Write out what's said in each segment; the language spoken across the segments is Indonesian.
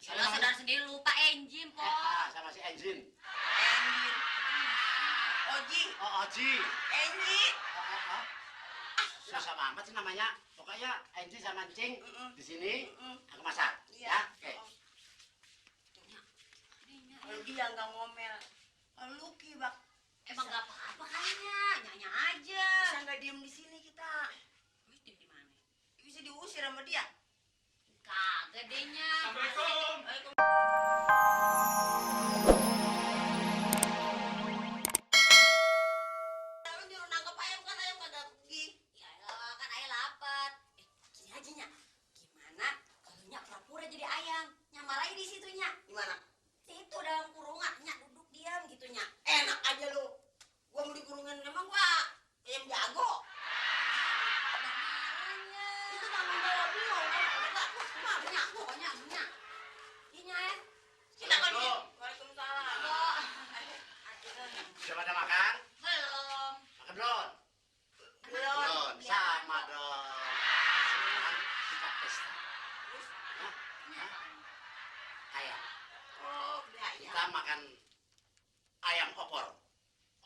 Lo saudara sendiri lupa engine, Po. Sama si engine. Engine. Oji. Oh, Oji. Engine. Susah amat sih namanya. Pokoknya engine sama cing di sini aku masak. Iya. Ya, oke. Kalau dia nggak ngomel, lu Bak. Emang gak apa-apa kayaknya, nyanyi aja. Bisa nggak diem di sini kita? Diem di mana? Bisa diusir sama dia. Kagak dehnya. Assalamualaikum. Lu nyuruh nangkep ayam kan ayam kagak pergi. Ya elah, kan ayah lapar. Gini aja, Nya. Gimana kalau Nya pura-pura jadi ayam? Nyamar aja di situ, Nya. Gimana? Situ dalam kurungan, Nya duduk diam gitu, Nya. Enak aja lu. Gua mau dikurungin emang gua ayam jago. Ada marahnya. Itu tanggung jawab lu. Nya, pokoknya Nya. Iya, Nya ya. Silakan dia. Waalaikumsalam. Sudah pada makan? Belum. Makan belum? Belum. Sama dong. Sekarang kita pesta. Ayam. Oh, beli ayam. Kita makan ayam opor.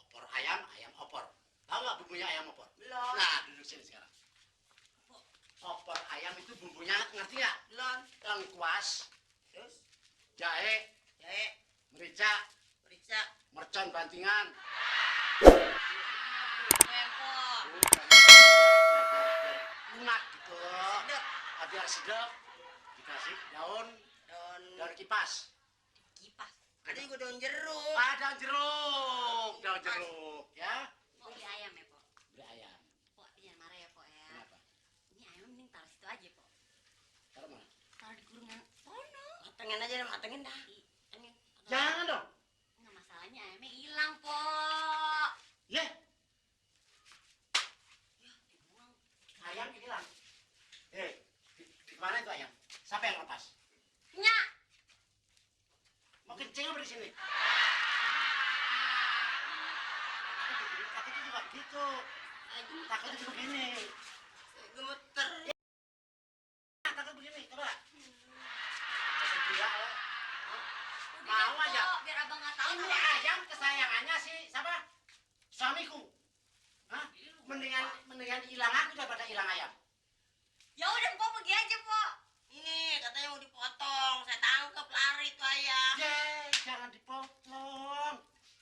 Opor ayam, ayam opor. Tahu nggak bumbunya ayam opor? Belum. Nah, duduk sini sekarang. Opor ayam itu bumbunya ngerti nggak? Belum. Lengkuas, Terus jahe, jahe, merica, periksa. mercon bantingan. Repot. Lunak gitu. Sedap. Biar sedap. Dikasih daun Daun kipas. Kipas. ada juga daun jeruk. Daun jeruk, ya. Po beli ayam ya, Po. Beli ayam. Po, jangan marah ya, Po ya. Kenapa? Ini ayam mending taruh situ aja, Po. Taruh mana? Taruh di kurungan sono. Matengin aja, matengin dah. Ini Jangan dong. nggak masalahnya ayamnya hilang, Po. Ye, Ya, dibuang. ayam hilang. Di mana itu ayam? Siapa yang lepas? Nya. Mau kencing apa di sini? Takutnya juga gitu. Takutnya juga begini. Gemeter. Takut begini, coba. Takut gila ya. Udah Mau deh, aja. Po, biar abang nggak tahu. Ini ayam kesayangannya si siapa? Suamiku. Hah? Mendingan hilang aku daripada hilang ayam. Ya udah, Po, pergi aja, Po. Ini katanya mau dipotong. Saya tangkep lari tuh ayam. Jangan dipotong.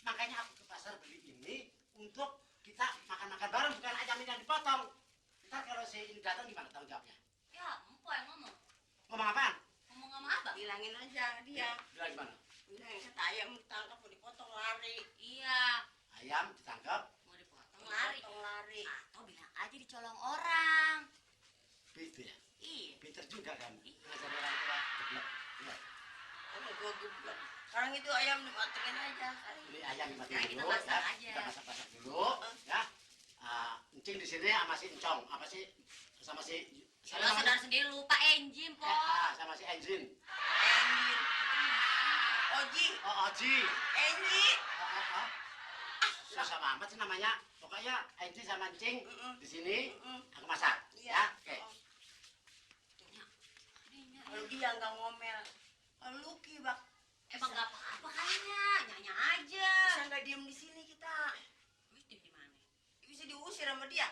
Makanya aku ke pasar beli ini untuk kita makan-makan bareng, bukan ayam yang dipotong. Ntar kalau si ini datang gimana tanggung jawabnya? Ya, Empo yang ngomong. Ngomong apaan? Ngomong sama abang. Bilangin aja dia. Bilang gimana? Bilangin kata ayam ditangkap mau dipotong lari. Iya, Ayam ditangkap, mau dipotong lari. Potong lari. Atau bilang aja dicolong orang. gitu ya. Iya. Pinter juga kamu. Ngajar orang tua geblek. Iya. Kamu gua geblek. Sekarang itu ayam dimatikan aja. Ini ayam dimatiin Nah, kita dulu masak ya. aja. Kita masak-masak dulu ya. Encing di sini sama si Encong, apa sih? Sama si Lo saudara sendiri lupa engine, Po. sama si Engine. Engine. Oji. Oh, Oji. Engine. Susah amat sih namanya. Pokoknya Engine sama Encing di sini aku masak. Iya. Ya, oke. Kalau dia nggak ngomel, lu Bak. Emang gak apa-apa kayaknya, nyanyi aja. Bisa nggak diem di sini kita? Diem di mana? Bisa diusir sama dia.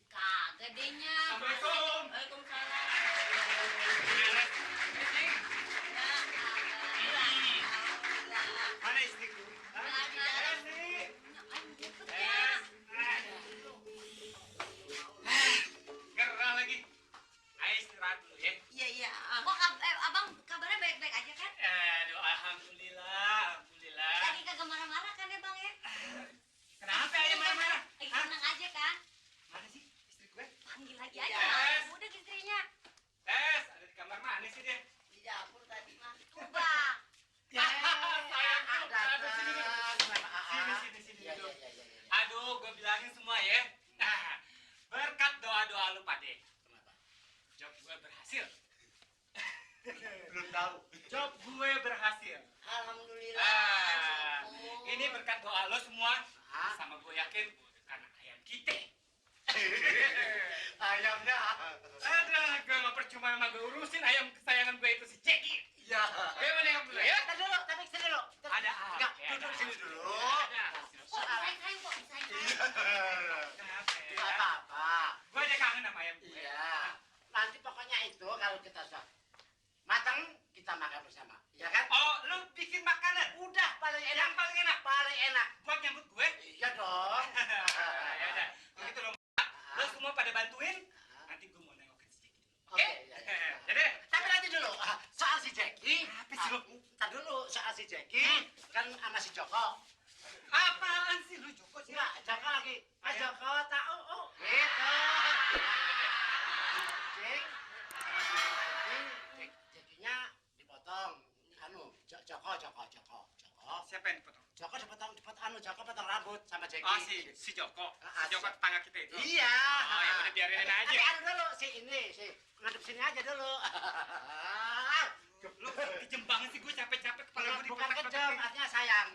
Kagak dehnya. Assalamualaikum. Waalaikumsalam. Mana istriku? Gerah lagi. Ayo istirahat dulu ya. Iya iya. Abang kabarnya baik-baik aja kan? Aduh, alhamdulillah. Lagi kagak marah-marah kan ya, Bang ya? Kenapa aja marah-marah? Tenang aja kan? Mana sih istri gue? Panggil lagi aja. Yes. Udah istrinya. Tes, ada di kamar mana sih dia? Di dapur tadi mah. Tuh, Bang. Sayangku, aduh, sini dulu. Sini Iya, dulu. iya. Aduh, gue bilangin semua ya. Nah, berkat doa-doa lu Pade, Kenapa? job gue berhasil. Belum tahu. Job gue berhasil. Alhamdulillah. Ini berkat doa lo semua. Ah. Sama gue yakin karena ayam kita. Ayamnya. Aduh, gue gak percuma sama gue urusin ayam kesayangan gue itu si Ceki. Iya. Ayo nengok dulu ya. Tar dulu, tapi sini dulu. Ada Enggak, apa? duduk sini dulu. Ada. Oh, disayang kok, disayang. Kenapa? Enggak apa-apa. Gue aja kangen sama ayam gue. Iya. Nanti pokoknya itu kalau kita sudah matang, kita makan bersama. Ya kan? Oh, lu bikin makanan. Udah paling Yang enak. paling enak Paling enak. buat nyambut gue. Iya dong. Ya udah. Begitu lo. Lo semua pada bantuin. Nanti gue mau nengokin si Jeki. Oke. Oke? Ya, ya. Jadi, Tapi nanti dulu, soal si Jeki. Apa sih lu? Ntar dulu, soal si Jeki. Kan sama si Joko. apaan sih lu Joko sih? Enggak, Joko lagi. Mas Ayo. Joko, tahu. Oh, gitu. Jekinya dipotong. Anu, Joko. Siapa yang dipotong? Joko Joko potong rambut sama Jeki. Oh, si Joko. Si Joko tetangga kita itu. Iya. Oh, ya udah biarin aja. Tapi anu dulu, si ngadep sini aja dulu. Lu kejem banget sih gue capek-capek kepala gue Bukan dipetak-petak. kejam, artinya sayang.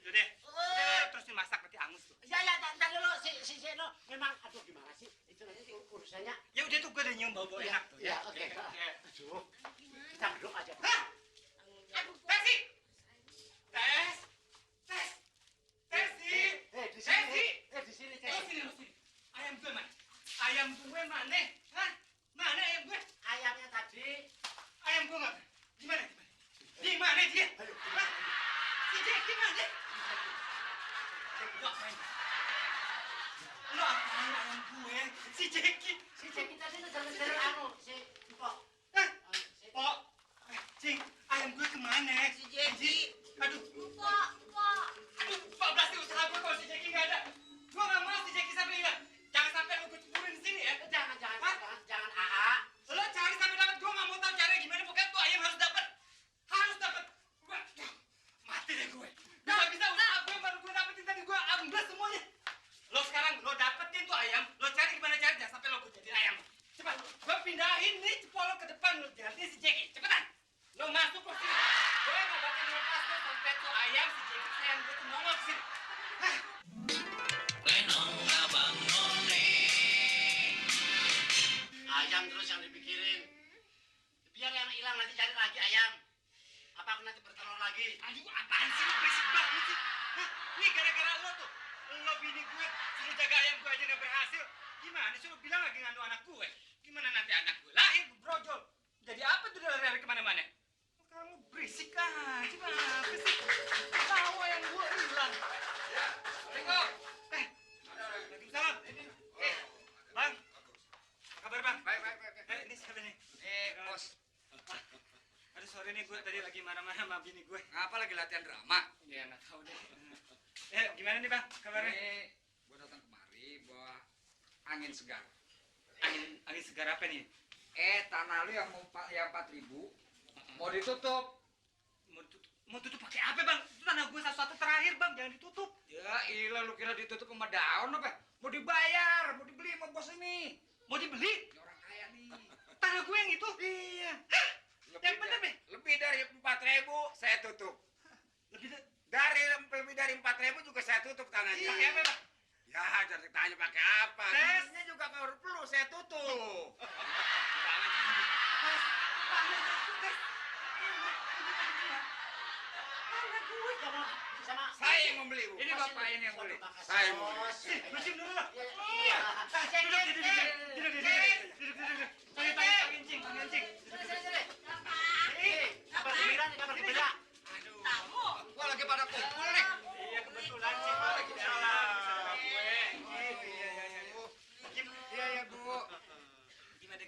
Udah. Udah, terus dimasak berarti angus tuh. Ya, ntar dulu, si Seno. Memang, aduh gimana sih? Itu nanti urusannya. Ya udah tuh gue udah nyium bau-bau Iya, enak tuh. iya, oke. Oke. Aduh, kita duduk aja. Hah? Tesi! Tes! Tesi! Di sini. Di sini, Oh, sini lu sini. Ayam gue mana? Ayam gue mana? Hah? Mana ayam gue? Ayamnya tadi. Ayam gue nggak? Gimana? Di mana dia? Hah? Si Jeki mana? Lu apain? Lu apain ayam gue? Si Jeki. Si Jeki tadi ngejar-ngejar anu, si Mpok. Hah? Oh, Cing, ayam gue kemana? Si Jeki. Aduh, Lupa. aduh, 14 sih usaha gue kalau si Jeki nggak ada. Gue nggak mau si Jeki sampai hilang. Jangan sampai lu gue ceburin di sini ya. Jangan AA. Lo cari sampai dapat, gue nggak mau tahu caranya gimana. Pokoknya tuh ayam harus dapat. Harus dapat. Mati deh gue. Bisa usaha gue baru gue dapetin tadi gue ambil semuanya. Lo sekarang lo dapetin tuh ayam. Lo cari gimana caranya sampai lo gue jadi ayam. Cepat, gue pindahin nih cepolo ke depan lo jadi si Jeki. Cepetan. Lo masuk ke sini. Gue nggak bakal lepas lo sampai tuh ayam si Jeki sayang gue tuh nongol ke sini. Ayam terus yang dipikirin. Biar yang hilang nanti cari lagi ayam. Apa aku nanti bertelur lagi? Aduh, apaan sih lo berisik banget sih? Hah? Nih gara-gara lo tuh. Lo bini gue suruh jaga ayam gue aja nggak berhasil. Gimana sih lo bilang lagi ngandung anak gue? Gimana nanti anak gue lahir brojol? Jadi apa tuh dia lari kemana-mana? Kamu berisik aja, apa sih? Tahu ayam gue hilang. Assalamualaikum. Waalaikumsalam. Bang. Apa kabar bang? Baik. Ini siapa nih? Bos. Aduh sorry nih gue tadi lagi marah-marah sama bini gue. Ngapa lagi latihan drama? Ya nggak tahu deh. Gimana nih bang kabarnya? Gue datang kemari bawa angin segar. Angin segar apa nih? Tanah lu yang yang 4.000 mau ditutup. Mau tutup pakai apa bang? Itu tanah gue satu-satu terakhir bang, jangan ditutup. Ya ilah lu kira ditutup sama daun apa? Mau dibayar, mau dibeli sama bos ini. Mau dibeli? Ini orang kaya nih. Tanah gue yang itu? Iya. Yang bener nih? Lebih dari 4.000 saya tutup. Lebih Lebih dari 4.000 juga saya tutup tanahnya. pakai apa bang? Ya jangan tanya pakai apa. Tes. Tesnya juga kalau perlu saya tutup. Sama Saya yang membeli, Bu. Ini bapak ini yang beli. Saya yang membeli. Bersihin dulu lah. Iya. Duduk. Panggil cing. Kabar gembira. Tamu. Gua lagi pada kumpul nih. Iya kebetulan cing. Waalaikumsalam. Iya, Bu. Gimana?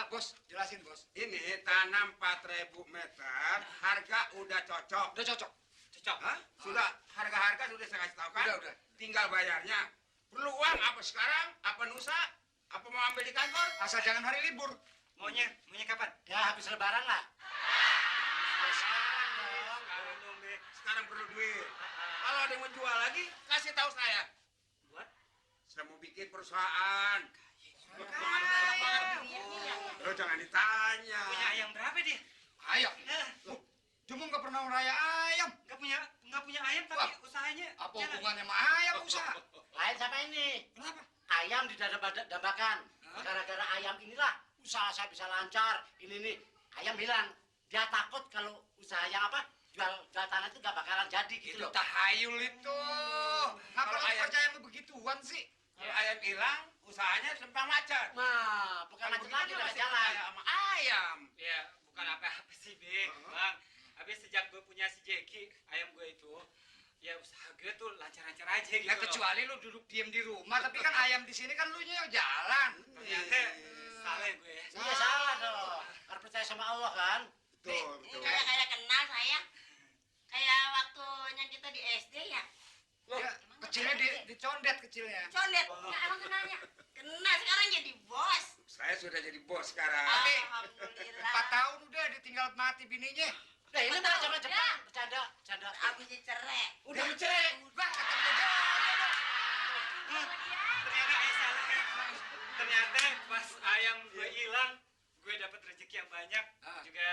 Bos, jelasin, Bos. Ini tanam 4.000 meter, harga udah cocok. Udah cocok. Cocok. Hah? Sudah harga sudah saya kasih tahu kan? Udah. Tinggal bayarnya. Perlu uang apa sekarang? Apa lusa? Apa mau ambil di kantor? Asal jangan hari libur. Maunya kapan? Ya habis lebaran lah. Sekarang dong deh. Sekarang perlu duit. Kalau ada yang mau jual lagi, kasih tahu saya. Buat? Saya mau bikin perusahaan. Iya. Lo jangan ditanya. Punya ayam berapa dia? Ayam. Cuma nggak pernah meraya ayam. Nggak punya ayam tapi usahanya. Apa jalan. hubungannya sama ayam usaha? Lain sama ini. Kenapa? Ayam didambakan. Gara-gara ayam inilah usaha saya bisa lancar. Ini nih ayam bilang dia takut kalau usaha yang apa jual tanah itu gak bakalan jadi gitu Itu loh. tahayul itu. Ngapa Kalau lu ayam- percaya sama begituan sih? Kalau ayam hilang, usahanya lempang macet. Nah, bukan Kalau macet begitu lagi lu udah masih jalan. percaya sama ayam. Ya, bukan apa-apa sih, Be. Bang, habis sejak gue punya si Jeki, ayam gue itu, ya usaha gue tuh lancar-lancar aja gitu Ya loh. kecuali lu duduk diem di rumah, tapi kan ayam di sini kan lu nya jalan. Ternyata salah gue ya. Iya salah dong. Harus percaya sama Allah kan. Ini kayak kenal saya. Kayak waktu yang kita di SD ya. Ya, kecilnya dicondet kecilnya. Condet. Nggak emang kenalnya. Kena sekarang jadi bos. Saya sudah jadi bos sekarang. Alhamdulillah. 4 tahun udah ditinggal mati bininya. Nah ini mah zaman Jepang, bercanda. Abis dicerai. Udah mencerai. Wah, kata udah jodoh. Ternyata ayah salah ya. Ternyata pas ayam gue hilang, gue dapat rezeki yang banyak. Ah. Juga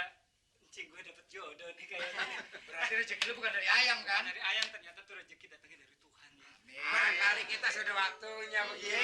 encing gue dapat jodoh nih kayaknya. Berarti rezeki lu bukan dari ayam kan? Dari ayam ternyata tuh rezeki datangnya dari Tuhan ya. Barangkali kita sudah waktunya begitu.